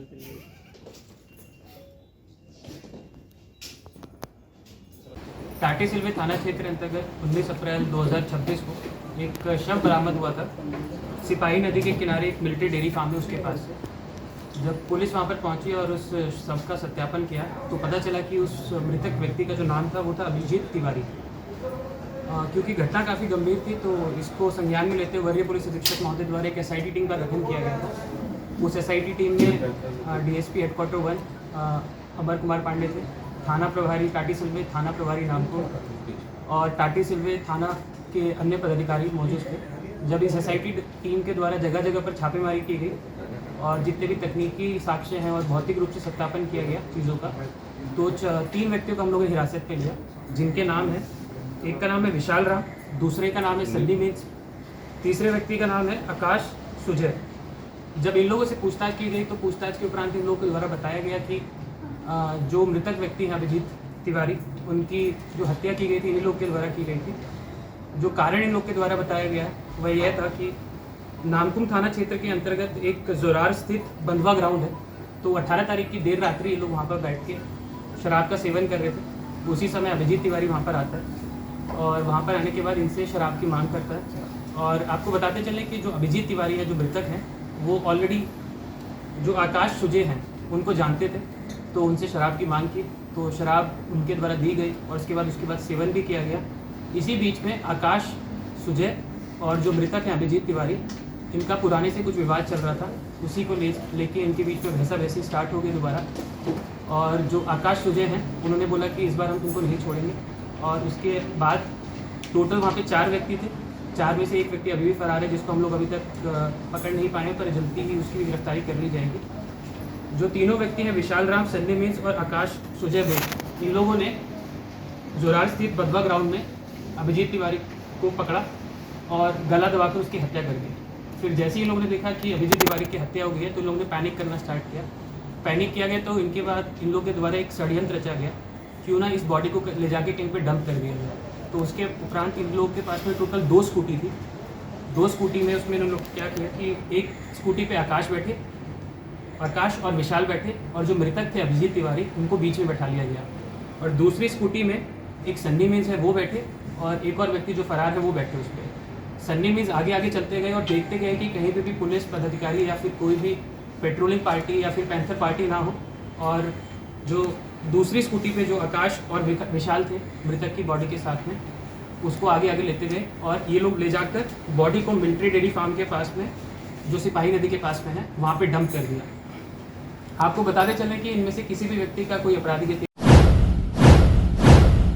फिलहाल के लिए। टाटी सिल्वे थाना क्षेत्र अंतर्गत 19 अप्रैल 2026 को एक शव बरामद हुआ था सिपाही नदी के किनारे एक मिलिट्री डेयरी फार्म है उसके पास से। जब पुलिस वहां पर पहुंची और उस शव का सत्यापन किया तो पता चला कि उस मृतक व्यक्ति का जो नाम था वो था अभिजीत तिवारी। क्योंकि घटना काफ़ी गंभीर थी तो इसको संज्ञान में लेते हुए वरीय पुलिस अधीक्षक महोदय द्वारा एक SIT टीम का गठन किया गया था। उस SIT टीम में DSP हेडक्वार्टर 1 अमर कुमार पांडे थे, थाना प्रभारी टाटी सिल्वे, थाना प्रभारी नामपुर और टाटी सिल्वे थाना के अन्य पदाधिकारी मौजूद थे। जब इस SIT टीम के द्वारा जगह जगह पर छापेमारी की गई और जितने भी तकनीकी साक्ष्य हैं और भौतिक रूप से सत्यापन किया गया चीज़ों का, तो 3 व्यक्तियों को हम लोगों ने हिरासत में लिया, जिनके नाम है, एक का नाम है विशाल राम, दूसरे का नाम है सन्नी मीन्स, तीसरे व्यक्ति का नाम है आकाश सुजय। जब इन लोगों से पूछताछ की गई तो पूछताछ के उपरांत इन लोगों के द्वारा बताया गया कि जो मृतक व्यक्ति हैं अभिजीत तिवारी, उनकी जो हत्या की गई थी इन लोग के द्वारा की गई थी। जो कारण इन लोग के द्वारा बताया गया है वह यह था कि नामकुम थाना क्षेत्र के अंतर्गत एक जोरार स्थित बंधवा ग्राउंड है, तो 18 तारीख की देर रात्रि ये लोग वहाँ पर बैठ के शराब का सेवन कर रहे थे। उसी समय अभिजीत तिवारी वहाँ पर आता है और वहाँ पर आने के बाद इनसे शराब की मांग करता है। और आपको बताते चलें कि जो अभिजीत तिवारी है, जो मृतक हैं, वो ऑलरेडी जो आकाश सुजय हैं उनको जानते थे, तो उनसे शराब की मांग की, तो शराब उनके द्वारा दी गई और उसके बाद सेवन भी किया गया। इसी बीच में आकाश सुजय और जो मृतक हैं अभिजीत तिवारी, इनका पुराने से कुछ विवाद चल रहा था, उसी को लेके इनके बीच में भैंसा स्टार्ट हो गई दोबारा। और जो आकाश सुजय हैं उन्होंने बोला कि इस बार हम तुमको नहीं छोड़ेंगे, और उसके बाद टोटल वहाँ पे 4 व्यक्ति थे। 4 में से एक व्यक्ति अभी भी फरार है, जिसको हम लोग अभी तक पकड़ नहीं पाए, पर जल्दी ही उसकी गिरफ्तारी कर ली जाएगी। जो तीनों व्यक्ति हैं विशाल राम, सन्नी मीन्स और आकाश सुजय बेग, इन लोगों ने जोरार स्थित बंधवा ग्राउंड में अभिजीत तिवारी को पकड़ा और गला दबाकर उसकी हत्या कर दी। फिर जैसे ही लोगों ने देखा कि अभिजीत तिवारी की हत्या हो गई है तो लोगों ने पैनिक करना स्टार्ट किया। पैनिक किया गया तो इनके बाद इन लोगों के द्वारा एक षड्यंत्र रचा गया, क्यों ना इस बॉडी को ले जाके कहीं पे डंप कर दिया गया। तो उसके उपरांत इन लोगों के पास में टोटल 2 स्कूटी थी। 2 स्कूटी में उसमें इन्होंने क्या किया कि एक स्कूटी पे आकाश और विशाल बैठे, और जो मृतक थे अभिजीत तिवारी उनको बीच में बैठा लिया गया। और दूसरी स्कूटी में एक सन्नी मीन्स है वो बैठे और एक और व्यक्ति जो फरार है वो बैठे उस पर। सन्नी मीन्स आगे आगे चलते गए और देखते गए कि कहीं पे भी पुलिस पदाधिकारी या फिर कोई भी पेट्रोलिंग पार्टी या फिर पैंथर पार्टी ना हो। और जो दूसरी स्कूटी पे जो आकाश और विशाल थे मृतक की बॉडी के साथ में, उसको आगे आगे लेते गए और ये लोग ले जाकर बॉडी को मिलिट्री डेयरी फार्म के पास में, जो सिपाही नदी के पास में है, वहाँ पे डंप कर दिया। आपको बताते चलें कि इनमें से किसी भी व्यक्ति का कोई आपराधिक